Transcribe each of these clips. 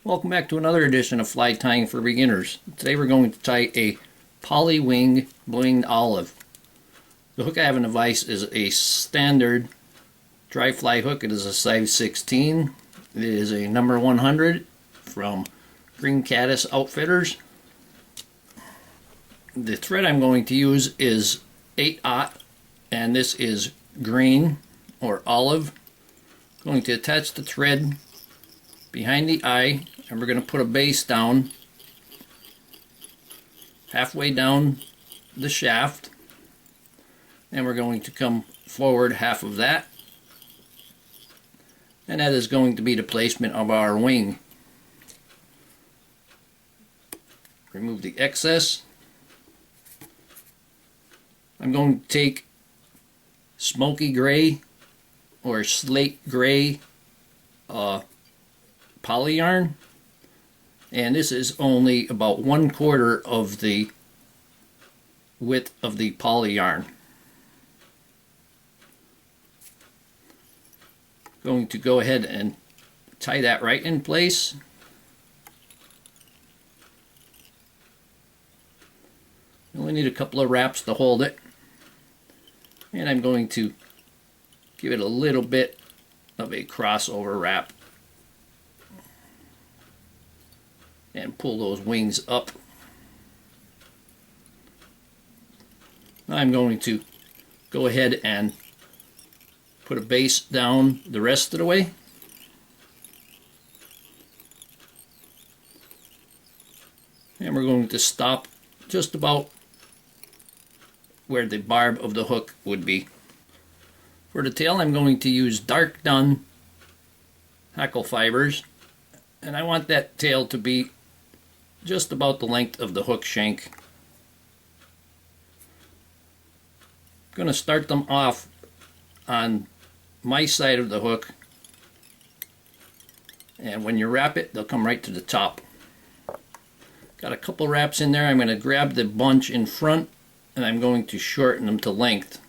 Welcome back to another edition of Fly Tying for Beginners. Today we're going to tie a poly wing winged olive. The hook I have in the vise is a standard dry fly hook. It is a size 16. It is a number 100 from Green Caddis Outfitters. The thread I'm going to use is 8/0, and this is green or olive. I'm going to attach the thread behind the eye, and we're going to put a base down halfway down the shaft, and we're going to come forward half of that, and that is going to be the placement of our wing. Remove the excess. I'm going to take smoky gray or slate gray poly yarn, and this is only about 1/4 of the width of the poly yarn. Going to go ahead and tie that right in place. You only need a couple of wraps to hold it, and I'm going to give it a little bit of a crossover wrap and pull those wings up. I'm going to go ahead and put a base down the rest of the way. And we're going to stop just about where the barb of the hook would be. For the tail, I'm going to use dark dun hackle fibers, and I want that tail to be just about the length of the hook shank. I'm going to start them off on my side of the hook, and when you wrap it, they'll come right to the top. Got a couple wraps in there. I'm going to grab the bunch in front, and I'm going to shorten them to length,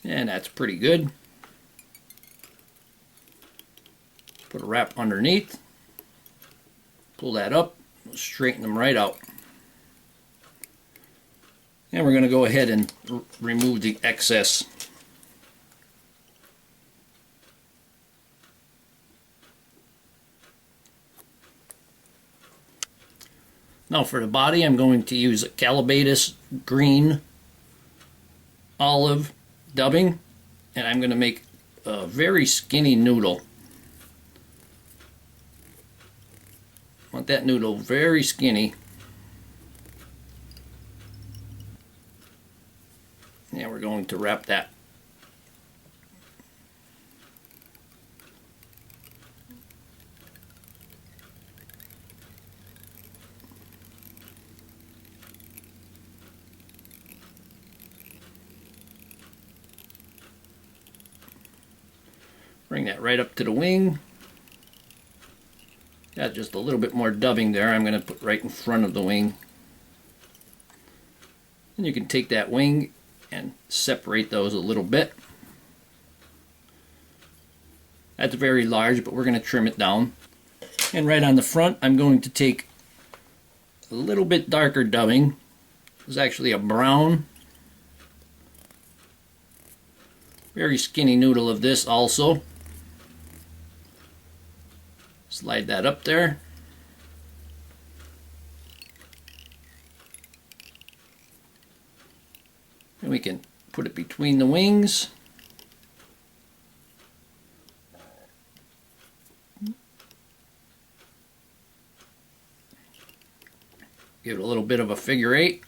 and that's pretty good. Put a wrap underneath, pull that up, straighten them right out. And we're going to go ahead and remove the excess. Now for the body, I'm going to use a Calabatus green olive dubbing, and I'm going to make a very skinny noodle. Want that noodle very skinny. And we're going to wrap that. Bring that right up to the wing. Got just a little bit more dubbing there. I'm going to put right in front of the wing. And you can take that wing and separate those a little bit. That's very large, but we're going to trim it down. And right on the front, I'm going to take a little bit darker dubbing. It's actually a brown. Very skinny noodle of this also. Slide that up there. And we can put it between the wings. Give it a little bit of a figure eight.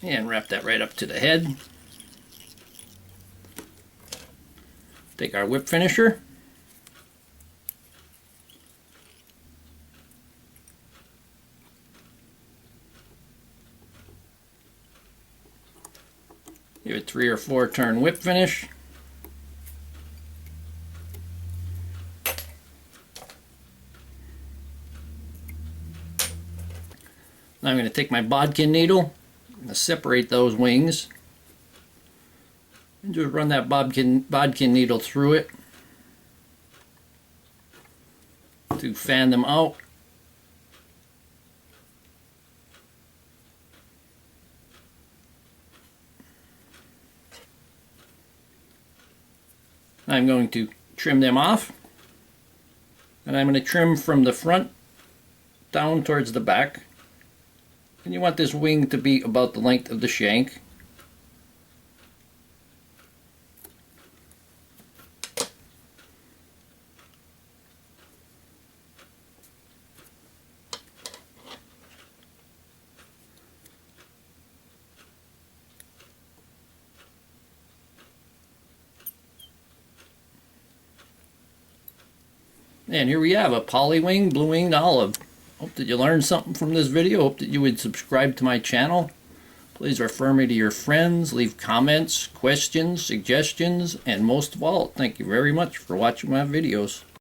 And wrap that right up to the head. Take our whip finisher. Give it 3 or 4 turn whip finish. Now I'm going to take my bodkin needle, I'm going to separate those wings. And just run that bodkin needle through it to fan them out. I'm going to trim them off, and I'm going to trim from the front down towards the back. And you want this wing to be about the length of the shank. And here we have a polywing blue-winged olive. Hope that you learned something from this video. Hope that you would subscribe to my channel. Please refer me to your friends, leave comments, questions, suggestions, and most of all, thank you very much for watching my videos.